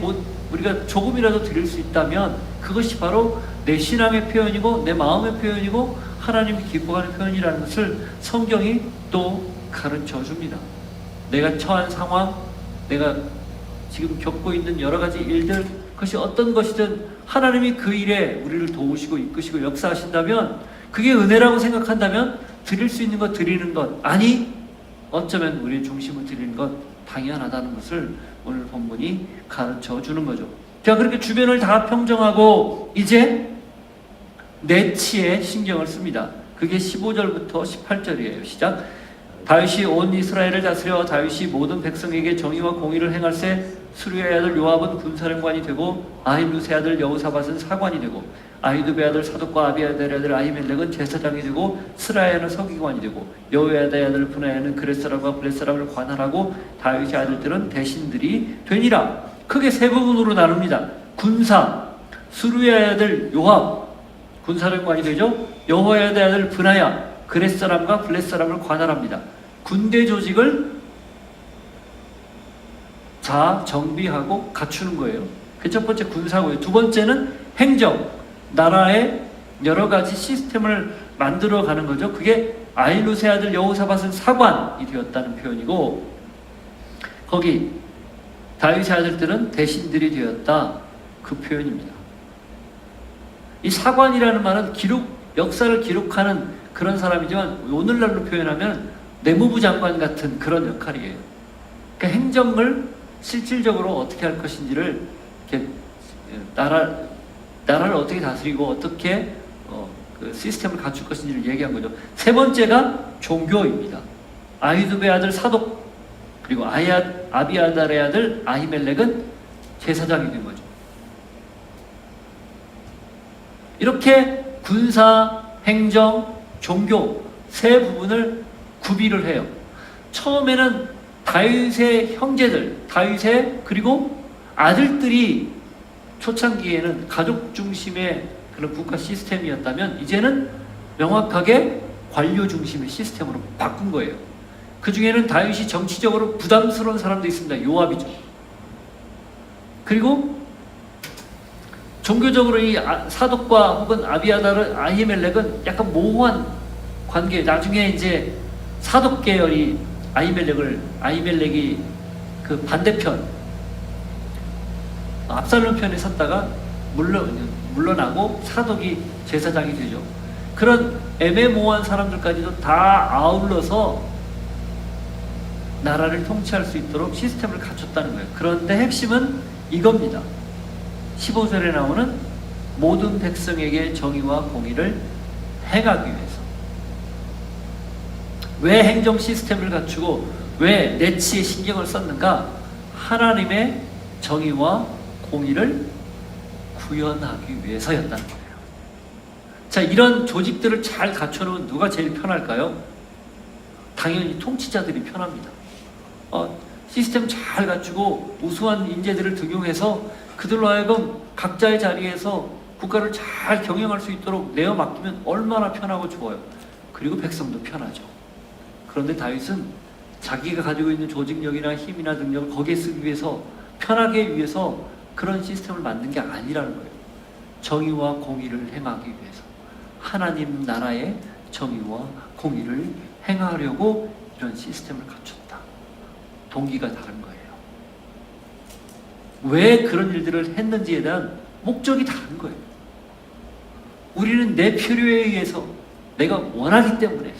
우리가 조금이라도 드릴 수 있다면 그것이 바로 내 신앙의 표현이고 내 마음의 표현이고 하나님이 기뻐하는 표현이라는 것을 성경이 또 가르쳐 줍니다. 내가 처한 상황, 내가 지금 겪고 있는 여러 가지 일들, 그것이 어떤 것이든 하나님이 그 일에 우리를 도우시고 이끄시고 역사하신다면 그게 은혜라고 생각한다면 드릴 수 있는 것 드리는 것, 아니 어쩌면 우리의 중심을 드리는 것 당연하다는 것을 오늘 본문이 가르쳐 주는 거죠. 자, 그렇게 주변을 다 평정하고 이제 내치에 신경을 씁니다. 그게 15절부터 18절이에요. 시작. 다윗이 온 이스라엘을 다스려 다윗이 모든 백성에게 정의와 공의를 행할세 수르의 아들 요압은 군사령관이 되고 아히루스의 아들 여호사밧은 사관이 되고 아히두베 아들 사독과 아비아델의 아들 아히멜렉은 제사장이 되고 스라야는 서기관이 되고 여호야다의 아들 브나야는 그렛 사람과 블렛 사람을 관할하고 다윗의 아들들은 대신들이 되니라. 크게 세 부분으로 나눕니다. 군사, 수르의 아들 요압 군사령관이 되죠. 여호야다의 아들 브나야 그렛 사람과 블렛 사람을 관할합니다. 군대 조직을 정비하고 갖추는 거예요. 그 첫 번째 군사고요. 두 번째는 행정, 나라의 여러 가지 시스템을 만들어가는 거죠. 그게 아히루스의 아들 여호사밧은 사관이 되었다는 표현이고, 거기 다윗의 아들들은 대신들이 되었다, 그 표현입니다. 이 사관이라는 말은 역사를 기록하는 그런 사람이지만 오늘날로 표현하면 내무부 장관 같은 그런 역할이에요. 그러니까 행정을 실질적으로 어떻게 할 것인지를 이렇게 나라를 어떻게 다스리고 어떻게 그 시스템을 갖출 것인지를 얘기한 거죠. 세 번째가 종교입니다. 아히두베의 아들 사독 그리고 아비아달의 아들 아히멜렉은 제사장이 된 거죠. 이렇게 군사, 행정, 종교 세 부분을 구비를 해요. 처음에는 다윗의 형제들, 다윗의 그리고 아들들이 초창기에는 가족 중심의 그런 국가 시스템이었다면 이제는 명확하게 관료 중심의 시스템으로 바꾼 거예요. 그 중에는 다윗이 정치적으로 부담스러운 사람도 있습니다. 요압이죠. 그리고 종교적으로 이 사독과 혹은 아비아달, 아히멜렉은 약간 모호한 관계. 나중에 이제 사독 계열이 아히멜렉이 그 반대편 압살롬 편에 섰다가 물러나고 사독이 제사장이 되죠. 그런 애매모호한 사람들까지도 다 아울러서 나라를 통치할 수 있도록 시스템을 갖췄다는 거예요. 그런데 핵심은 이겁니다. 15절에 나오는 모든 백성에게 정의와 공의를 행하기 위해서. 왜 행정 시스템을 갖추고 왜 내치에 신경을 썼는가? 하나님의 정의와 공의를 구현하기 위해서였다는 거예요. 자, 이런 조직들을 잘 갖춰놓으면 누가 제일 편할까요? 당연히 통치자들이 편합니다. 시스템 잘 갖추고 우수한 인재들을 등용해서 그들로 하여금 각자의 자리에서 국가를 잘 경영할 수 있도록 내어 맡기면 얼마나 편하고 좋아요. 그리고 백성도 편하죠. 그런데 다윗은 자기가 가지고 있는 조직력이나 힘이나 능력을 거기에 쓰기 위해서 편하게 위해서 그런 시스템을 만든 게 아니라는 거예요. 정의와 공의를 행하기 위해서 하나님 나라의 정의와 공의를 행하려고 이런 시스템을 갖췄다. 동기가 다른 거예요. 왜 그런 일들을 했는지에 대한 목적이 다른 거예요. 우리는 내 필요에 의해서 내가 원하기 때문에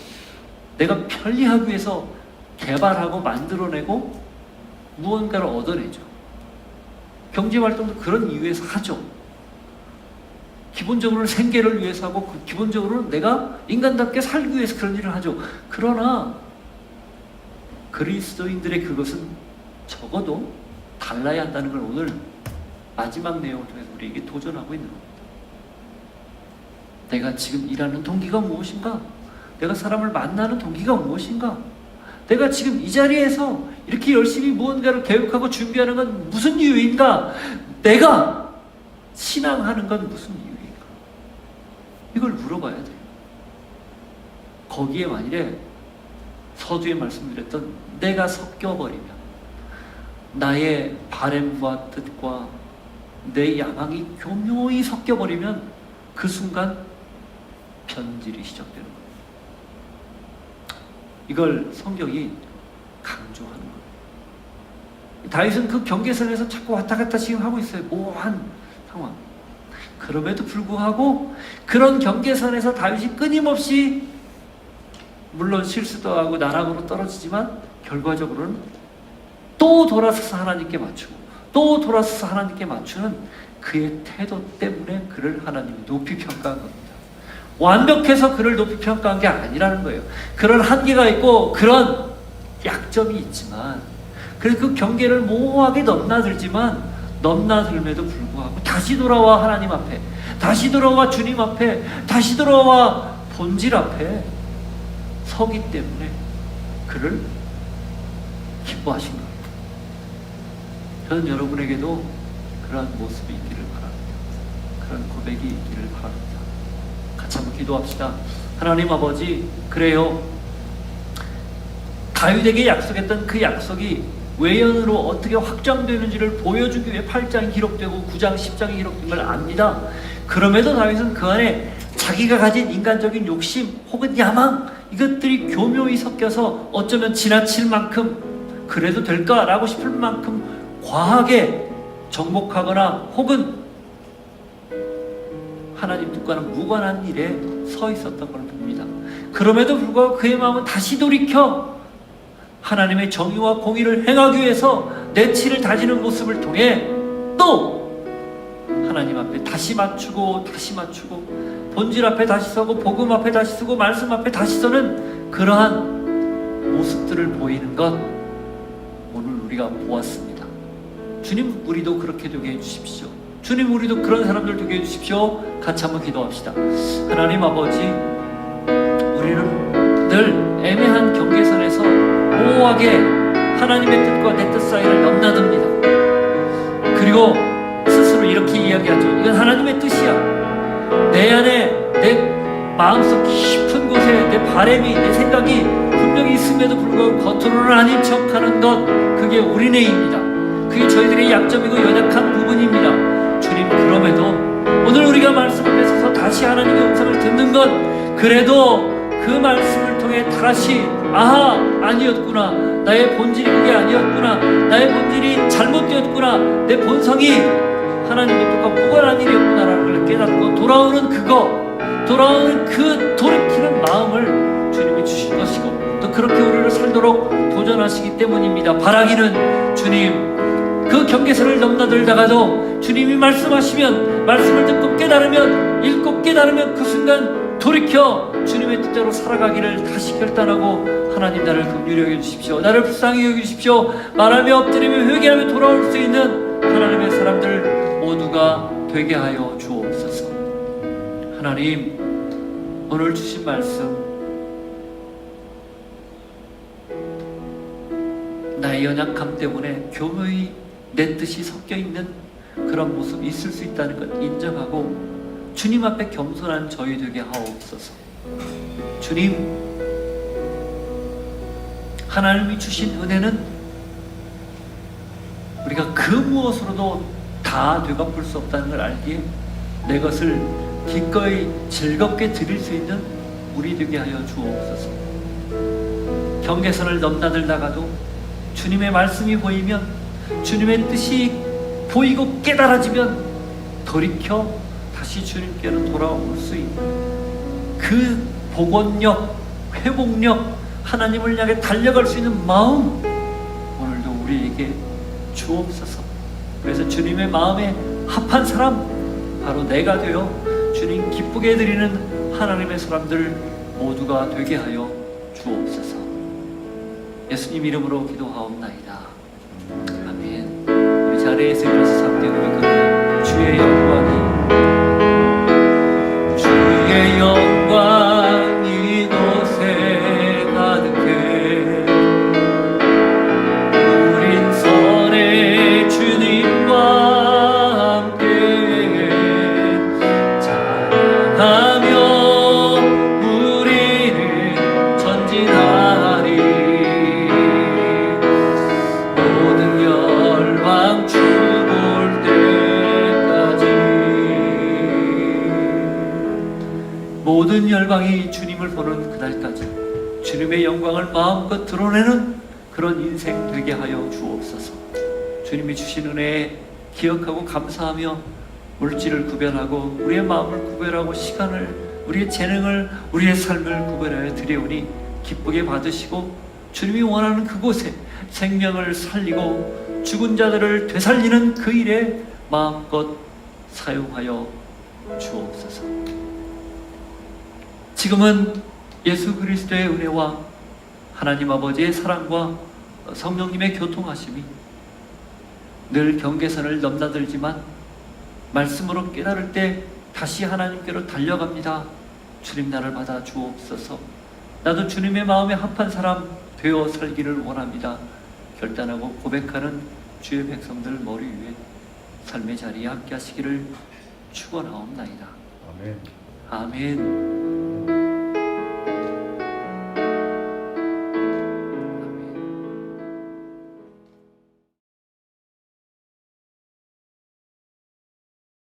내가 편리하기 위해서 개발하고 만들어내고 무언가를 얻어내죠. 경제활동도 그런 이유에서 하죠. 기본적으로는 생계를 위해서 하고 기본적으로는 내가 인간답게 살기 위해서 그런 일을 하죠. 그러나 그리스도인들의 그것은 적어도 달라야 한다는 걸 오늘 마지막 내용을 통해서 우리에게 도전하고 있는 겁니다. 내가 지금 일하는 동기가 무엇인가? 내가 사람을 만나는 동기가 무엇인가? 내가 지금 이 자리에서 이렇게 열심히 무언가를 계획하고 준비하는 건 무슨 이유인가? 내가 신앙하는 건 무슨 이유인가? 이걸 물어봐야 돼요. 거기에 만일에 서두에 말씀드렸던 내가 섞여버리면 나의 바램과 뜻과 내 야망이 교묘히 섞여버리면 그 순간 변질이 시작되는 거예요. 이걸 성경이 강조하는 거예요. 다윗은 그 경계선에서 자꾸 왔다 갔다 지금 하고 있어요. 모호한 상황. 그럼에도 불구하고 그런 경계선에서 다윗이 끊임없이 물론 실수도 하고 나락으로 떨어지지만 결과적으로는 또 돌아서서 하나님께 맞추고 또 돌아서서 하나님께 맞추는 그의 태도 때문에 그를 하나님이 높이 평가한 겁니다. 완벽해서 그를 높이 평가한 게 아니라는 거예요. 그런 한계가 있고 그런 약점이 있지만 그래서 그 경계를 모호하게 넘나들지만 넘나들m에도 불구하고 다시 돌아와 하나님 앞에, 다시 돌아와 주님 앞에, 다시 돌아와 본질 앞에 서기 때문에 그를 기뻐하신 겁니다. 저는 여러분에게도 그런 모습이 있기를 바랍니다. 그런 고백이 있기를 바랍니다. 같이 한번 기도합시다. 하나님 아버지, 그래요. 다윗에게 약속했던 그 약속이 외연으로 어떻게 확장되는지를 보여주기 위해 8장이 기록되고 9장, 10장이 기록된 걸 압니다. 그럼에도 다윗은 그 안에 자기가 가진 인간적인 욕심 혹은 야망, 이것들이 교묘히 섞여서 어쩌면 지나칠 만큼 그래도 될까라고 싶을 만큼 과하게 정복하거나 혹은 하나님 뜻과는 무관한 일에 서 있었던 걸 봅니다. 그럼에도 불구하고 그의 마음은 다시 돌이켜 하나님의 정의와 공의를 행하기 위해서 내치를 다지는 모습을 통해 또 하나님 앞에 다시 맞추고 본질 앞에 다시 서고 복음 앞에 다시 서고 말씀 앞에 다시 서는 그러한 모습들을 보이는 것 오늘 우리가 보았습니다. 주님, 우리도 그렇게 되게 해주십시오. 주님, 우리도 그런 사람들 되게 해주십시오. 같이 한번 기도합시다. 하나님 아버지, 우리는 늘 애매한 경계선에서 모호하게 하나님의 뜻과 내 뜻 사이를 넘나듭니다. 그리고 스스로 이렇게 이야기하죠. 이건 하나님의 뜻이야. 내 안에, 내 마음속 깊은 곳에 내 바람이, 내 생각이 분명히 있음에도 불구하고 겉으로는 아닌 척하는 것, 그게 우리네입니다. 그게 저희들의 약점이고 연약한 부분입니다. 주님, 그럼에도 오늘 우리가 말씀 앞에 서서 다시 하나님의 음성을 듣는 것, 그래도 그 말씀을 통해 다시 아하, 아니었구나, 나의 본질이 그게 아니었구나, 나의 본질이 잘못되었구나, 내 본성이 하나님의 뜻과 무관한 일이었구나라는 걸 깨닫고 돌아오는 그 돌이키는 마음을 주님이 주실 것이고 또 그렇게 우리를 살도록 도전하시기 때문입니다. 바라기는 주님, 그 경계선을 넘나들다가도 주님이 말씀하시면, 말씀을 듣고 깨달으면, 읽고 깨달으면 그 순간 돌이켜 주님의 뜻대로 살아가기를 다시 결단하고 하나님, 나를 긍휼히 여겨주십시오. 나를 불쌍히 여겨주십시오. 말하며 엎드리며 회개하며 돌아올 수 있는 하나님의 사람들 모두가 되게 하여 주옵소서. 하나님, 오늘 주신 말씀, 나의 연약함 때문에 교묘히 내 뜻이 섞여 있는 그런 모습이 있을 수 있다는 것 인정하고 주님 앞에 겸손한 저희 되게 하옵소서. 주님, 하나님이 주신 은혜는 우리가 그 무엇으로도 다 되갚을 수 없다는 걸 알기에 내 것을 기꺼이 즐겁게 드릴 수 있는 우리 되게 하여 주옵소서. 경계선을 넘나들다가도 주님의 말씀이 보이면, 주님의 뜻이 보이고 깨달아지면 돌이켜 다시 주님께로 돌아올 수 있는 그 복원력, 회복력, 하나님을 향해 달려갈 수 있는 마음 오늘도 우리에게 주옵소서. 그래서 주님의 마음에 합한 사람, 바로 내가 되어 주님 기쁘게 드리는 하나님의 사람들 모두가 되게 하여 주옵소서. 예수님 이름으로 기도하옵나이다. 아멘. 우리 자리에서 일어서 함께 고백합니다. 주의 영광 이곳에 가득해. 우린 선의 주님과 함께 자랑하며 우리는 전진하리. 모든 열방 주 볼 때까지. 모든 열방이 주님을 보는 그날까지 주님의 영광을 마음껏 드러내는 그런 인생 되게 하여 주옵소서. 주님이 주신 은혜에 기억하고 감사하며 물질을 구별하고 우리의 마음을 구별하고 시간을, 우리의 재능을, 우리의 삶을 구별하여 드려오니 기쁘게 받으시고 주님이 원하는 그곳에 생명을 살리고 죽은 자들을 되살리는 그 일에 마음껏 사용하여 주옵소서. 지금은 예수 그리스도의 은혜와 하나님 아버지의 사랑과 성령님의 교통하심이 늘 경계선을 넘나들지만 말씀으로 깨달을 때 다시 하나님께로 달려갑니다. 주님, 나를 받아 주옵소서. 나도 주님의 마음에 합한 사람 되어 살기를 원합니다. 결단하고 고백하는 주의 백성들 머리 위에 삶의 자리에 함께 하시기를 축원하옵나이다. 아멘. 아멘.